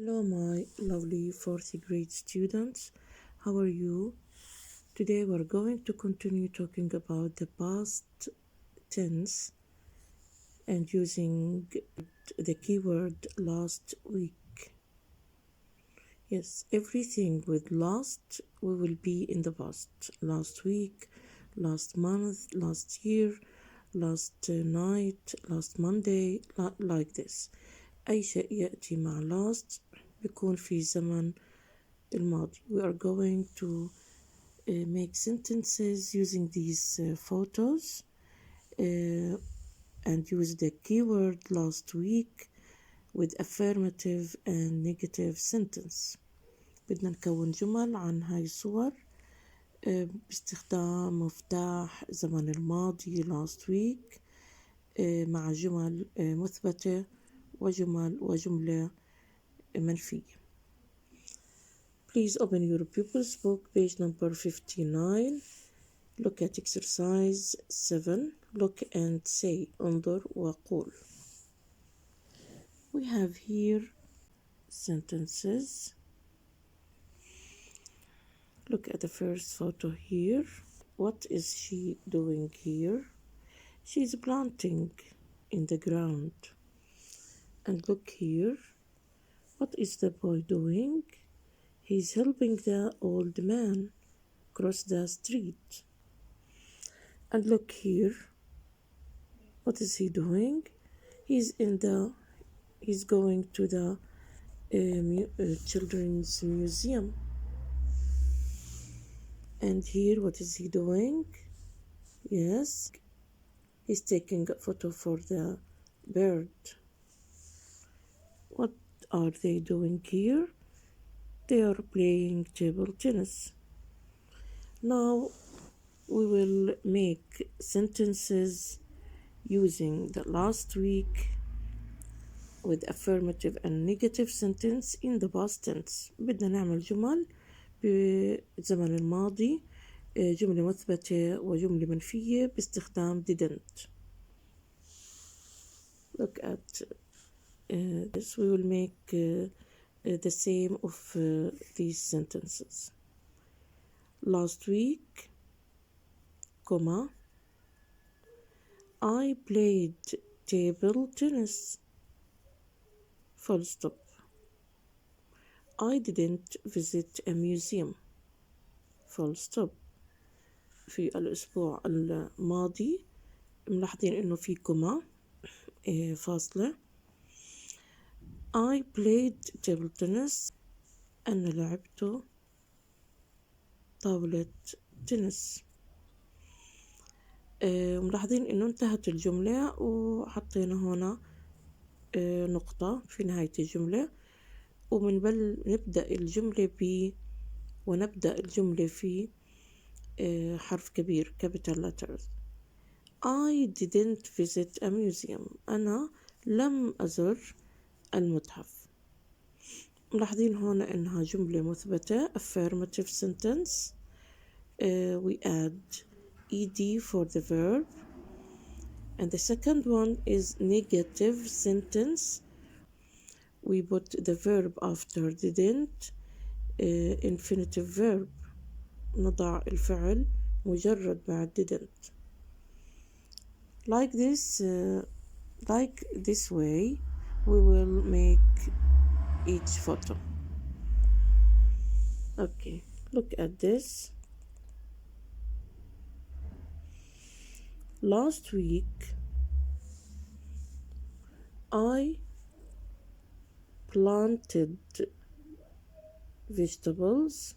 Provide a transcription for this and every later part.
Hello, my lovely fourth grade students. How are you? Today we're going to continue talking about the past tense and using the keyword last week. Yes, everything with last we will be in the past. Last week, last month, last year, last night, last Monday, like this. أي شيء يأتي مع last بيكون في زمن الماضي. We are going to make sentences using these photos and use the keyword last week with affirmative and negative sentence. بدنا نكون جمل عن هاي الصور باستخدام مفتاح زمن الماضي last week مع جمل مثبتة وجملة منفية. Please open your pupils book, page number 59. Look at exercise 7. Look and say. انظر وقول. We have here sentences. Look at the first photo here. What is she doing here? She's planting in the ground. And look here. What is the boy doing? He's helping the old man cross the street. And look here. What is he doing? He's going to the children's museum. And here, what is he doing? Yes, he's taking a photo for the bird. What are they doing here? They are playing table tennis. Now we will make sentences using the last week with affirmative and negative sentence in the past tense. بدنا نعمل جمل بالزمن الماضي جملة مثبتة وجملة منفية باستخدام didn't. Look at this. We will make the same of these sentences. Last week, comma, I played table tennis. Full stop. I didn't visit a museum. Full stop. في الأسبوع الماضي ملاحظين إنه في كوما فاصلة. I played table tennis. أنا لعبت طاولة تنس. ملاحظين إنه انتهت الجملة وحطينا هنا نقطة في نهاية الجملة نبدأ الجملة في حرف كبير capital letters. I didn't visit a museum. أنا لم أزر المتحف. ملاحظين هنا إنها جملة مثبتة affirmative sentence. We add ed for the verb. And the second one is negative sentence. We put the verb after didn't infinitive verb. نضع الفعل مجرد بعد didn't. Like this way we will make each photo. Okay, look at this. Last week I planted vegetables.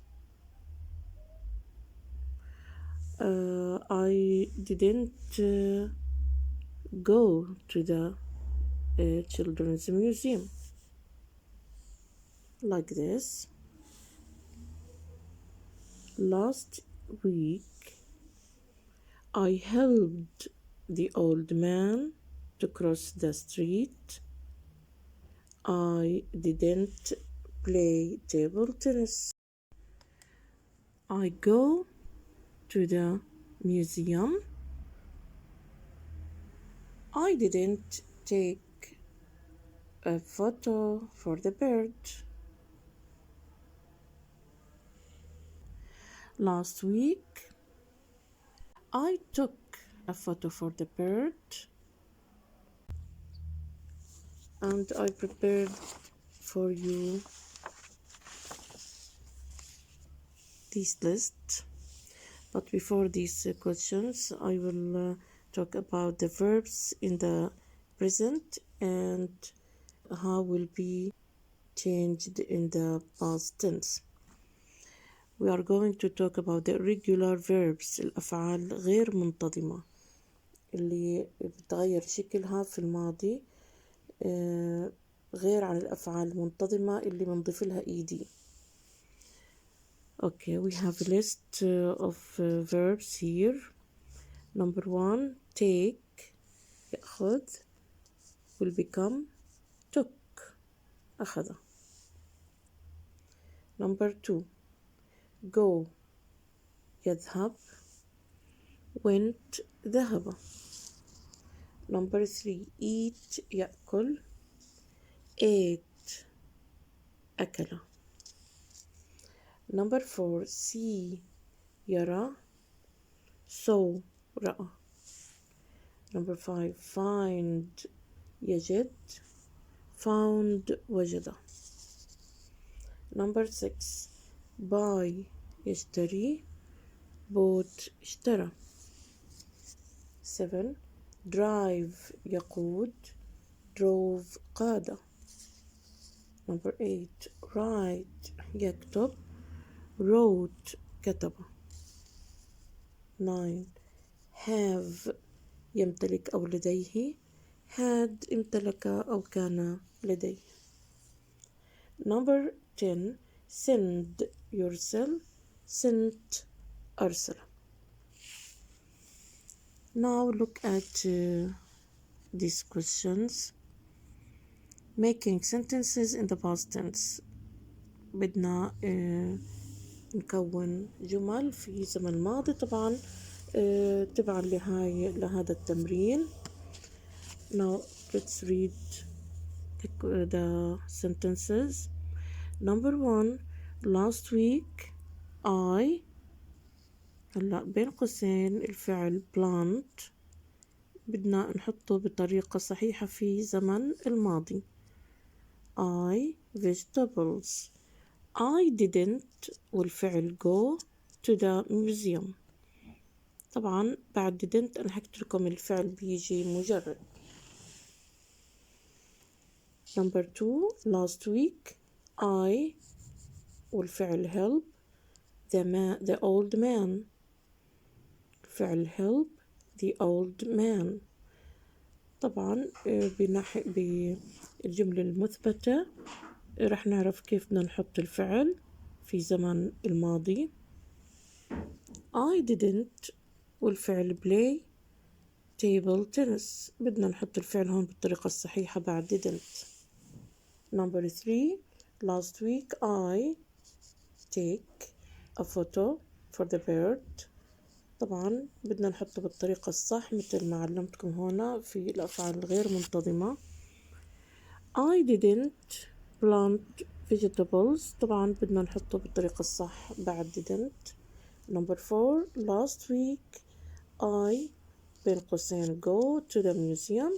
I didn't go to the children's museum. Like this. Last week I helped the old man to cross the street. I didn't play table tennis. I go to the museum. I didn't take a photo for the bird. Last week I took a photo for the bird and I prepared for you this list. But before these questions, I will talk about the verbs in the present and how will be changed in the past tense. We are going to talk about the irregular verbs, الأفعال غير منتظمة اللي بتغير شكلها في الماضي غير عن الأفعال المنتظمة اللي بنضيف لها ed. Okay, we have a list of verbs here. Number 1, take, يأخذ, will become took, أخذ. Number 2, go, يذهب, went, ذهب. Number 3, eat, يأكل, ate, أكل. Number 4, see, يرى, saw, رأى. Number 5, find, يجد, found, وجد. Number 6, buy, يشتري, bought, اشترى. 7, drive, يقود, drove, قاد. Number 8, write, يكتب, wrote, كتب. 9, have, يمتلك أو لديه, had, امتلك أو كان لديه. Number 10, send, يرسل, sent, أرسل. Now look at these questions. Making sentences in the past tense. بدنا نكون جمل في زمن الماضي طبعا تبعا لهذا التمرين. Now let's read the sentences. Number 1, last week I, هلا بين قوسين الفعل plant بدنا نحطه بطريقة صحيحة في زمن الماضي. I vegetables. I didn't والفعل go to the museum. طبعا بعد didn't أنا حكيت لكم الفعل بيجي مجرد. Number 2, last week I والفعل help the old man. فعل help the old man. طبعا بالجملة المثبتة رح نعرف كيف بدنا نحط الفعل في زمن الماضي. I didn't والفعل play table tennis. بدنا نحط الفعل هون بالطريقة الصحيحة بعد didn't. Number 3, last week I take a photo for the bird. طبعا بدنا نحطه بالطريقة الصح مثل ما علمتكم هنا في الأفعال الغير منتظمة. I didn't plant vegetables. طبعا بدنا نحطه بالطريقة الصح بعد didn't. Number 4, last week I بين قوسين go to the museum.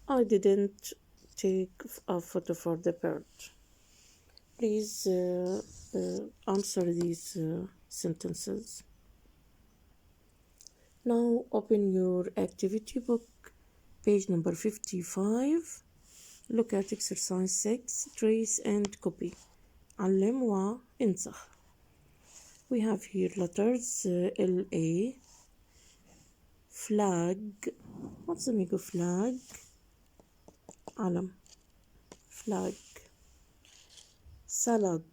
I didn't take a photo for the bird. Please answer these sentences. Now open your activity book, page number 55. Look at exercise 6, trace and copy. علم وانسخ. We have here letters L-A, flag. What's the meaning of flag? علم. Flag. salad.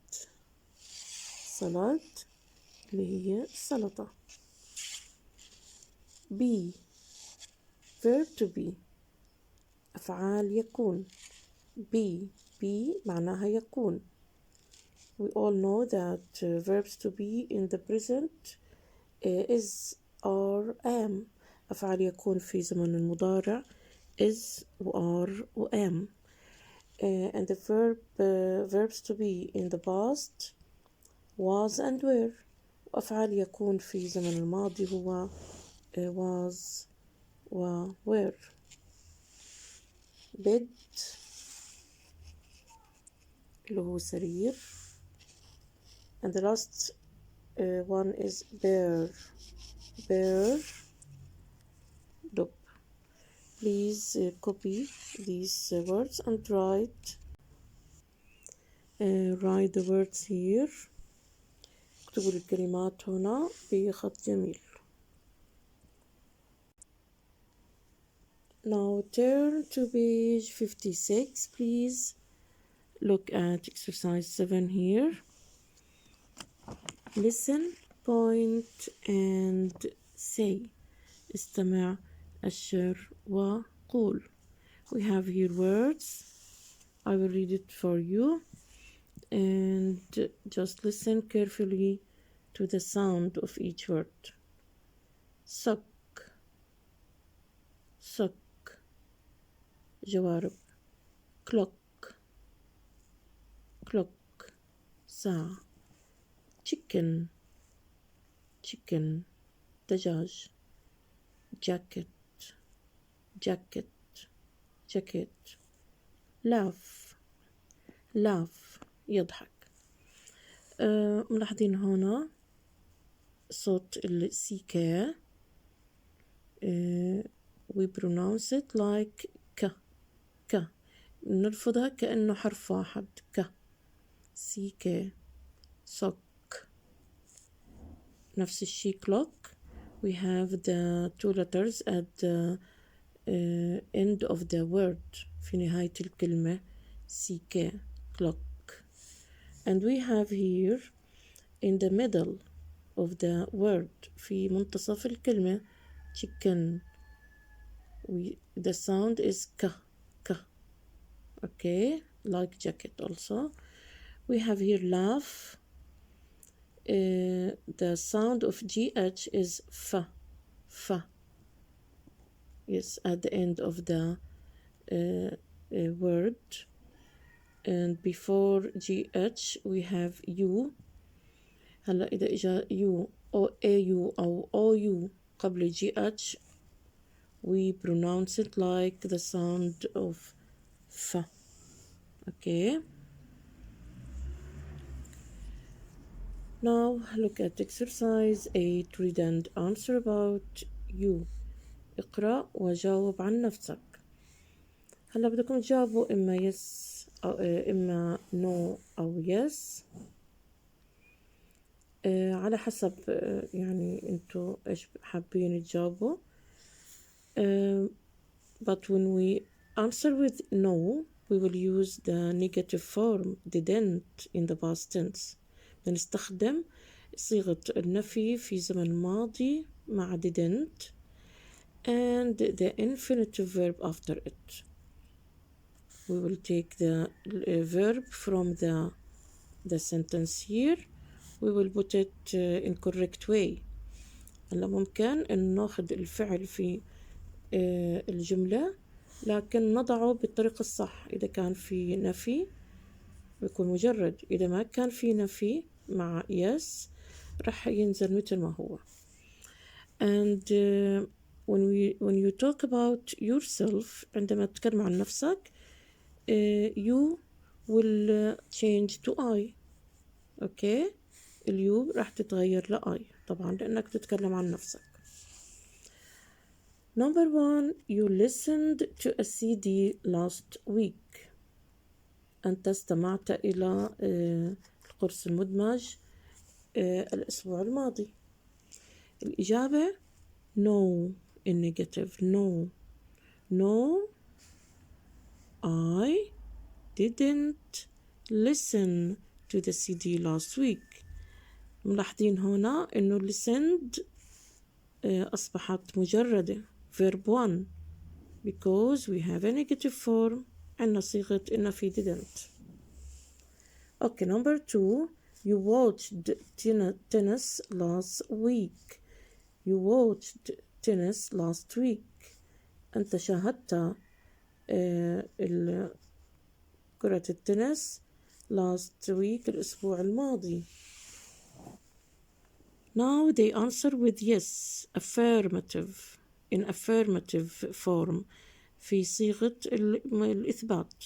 salad اللي هي السلطة. be verb to be أفعال يكون. be معناها يكون. We all know that verbs to be in the present is or am. أفعال يكون في زمن المضارع is و are و am. And the verbs to be in the past was and were. وأفعال يكون في زمن الماضي هو was و were. bed اللي هو سرير. and the last one is bear. bear دب. please copy these words and write the words here. اكتبوا الكلمات هنا بخط جميل. Now turn to page 56, please. Look at exercise 7 here. Listen, point and say. استمع, أشر وقول. We have here words. I will read it for you. And just listen carefully to the sound of each word. sock, sock. جوارب. clock, clock. ساعة. chicken, chicken. دجاج. jacket, jacket, jacket. laugh, laugh. يضحك. ملاحظين هنا صوت السيكا. we pronounce it like ك. نرفضها كأنه حرف واحد. ك. سيكا. sock. نفس الشي clock. we have the two letters at the end of the word. في نهاية الكلمة. سيكا. clock. and we have here in the middle of the word. في منتصف الكلمة. chicken. the sound is ك. okay, like jacket also. we have here laugh. The sound of GH is f. yes, at the end of the word. and before GH we have U. هلا إذا إجا U أو AU أو OU قبل GH we pronounce it like the sound of f. okay. Now look at exercise 8. Read and answer about you. اقرأ وجاوب عن نفسك. هلا بدكم تجاوبوا إما yes أو إما no أو yes. على حسب يعني انتو ايش حابين تجاوبوا. but when we answer with no we will use the negative form didn't in the past tense. بنستخدم صيغة النفي في زمن الماضي مع didn't and the infinitive verb after it. we will take the verb from the sentence here. we will put it in correct way. هلا ممكن إن ناخد الفعل في الجملة لكن نضعه بالطريقة الصح. إذا كان في نفي بيكون مجرد. إذا ما كان في نفي مع yes رح ينزل مثل ما هو. and when you talk about yourself عندما تتكلم عن نفسك you will change to I. okay. اليو راح تتغير لآي طبعا لأنك تتكلم عن نفسك. Number 1. You listened to a CD last week. أنت استمعت إلى القرص المدمج الأسبوع الماضي. الإجابة no in negative. no I didn't listen to the CD last week. ملاحظين هنا إنه listened أصبحت مجردة verb 1 because we have a negative form عندنا صيغة إن في didn't. okay. Number 2. You watched tennis last week. أنت شاهدت كرة التنس last week الأسبوع الماضي. Now they answer with yes, affirmative, in affirmative form, في صيغة الإثبات.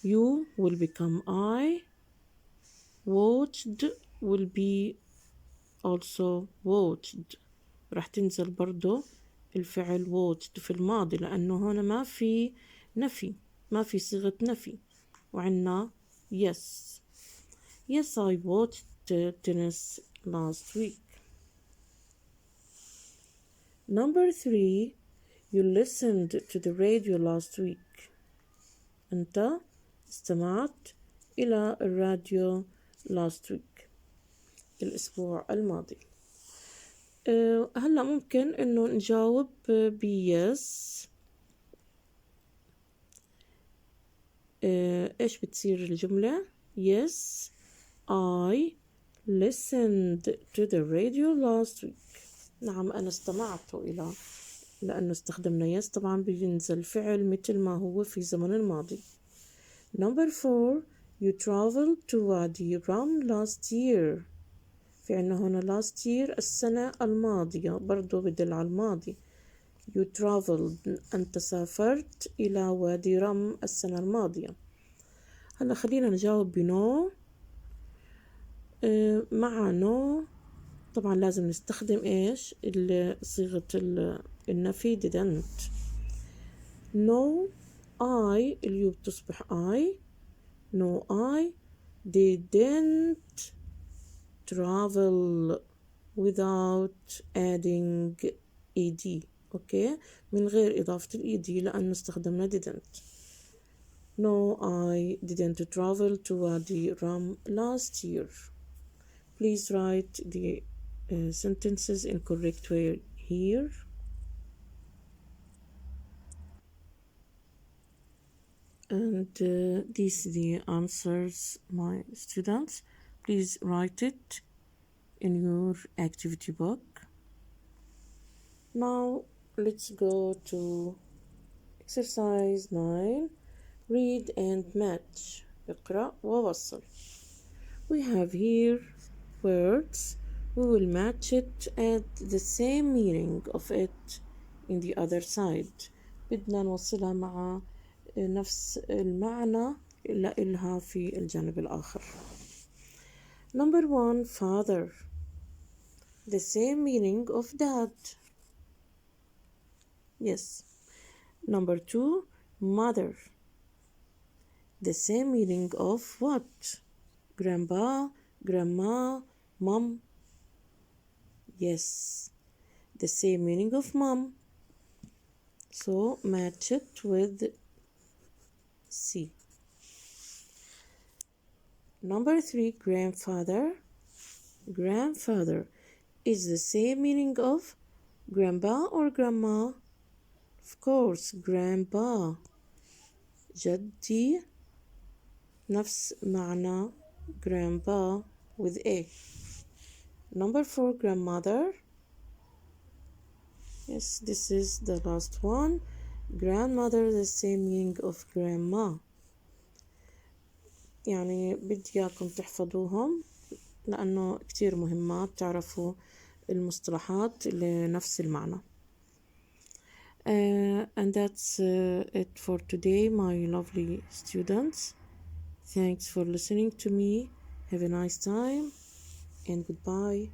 You will become I. Watched will be also watched. راح تنزل برضو الفعل watched في الماضي، لأنه هنا ما في نفي، ما في صيغة نفي، وعنا yes. Yes, I watched tennis last week. Number 3, you listened to the radio last week. أنت استمعت إلى الراديو last week، الأسبوع الماضي. هلأ ممكن إنه نجاوب بيس. إيش بتصير الجملة؟ Yes, I listened to the radio last week. نعم، أنا استمعت إلى، لأنه استخدمنا yes طبعا بينزل فعل مثل ما هو في زمن الماضي. Number 4, you traveled to Wadi Rum last year. في عنا هنا last year السنة الماضية، برضو بدل على الماضي. You traveled، أنت سافرت إلى وادي رم السنة الماضية. هلا خلينا نجاوب بنو. مع نو طبعا لازم نستخدم إيش صيغة النفي didn't. No I اليو بتصبح I. No I didn't travel without adding ed. اوكي، من غير إضافة ed لأنه استخدمنا didn't. No, I didn't travel to Wadi Rum last year. Please write the sentences in correct way here. And these are the answers, my students. Please write it in your activity book. Now let's go to exercise 9. Read and match. اقرأ ووصل. We have here words. We will match it at the same meaning of it in the other side. بدنا نوصلها مع نفس المعنى لإلها في الجانب الآخر. Number 1, father. The same meaning of dad. Yes. Number 2, mother. The same meaning of what? Grandpa, grandma, mom. Yes. The same meaning of mom. So match it with C. Number 3, grandfather. Grandfather is the same meaning of grandpa or grandma? Of course, grandpa. جدي نفس معنى grandpa with A. Number 4, grandmother. Yes, this is the last one. Grandmother, the same meaning of grandma. يعني بدي إياكم تحفظوهم لأنه كتير مهمات تعرفوا المصطلحات لنفس المعنى. And that's it for today, my lovely students. Thanks for listening to me. Have a nice time and goodbye.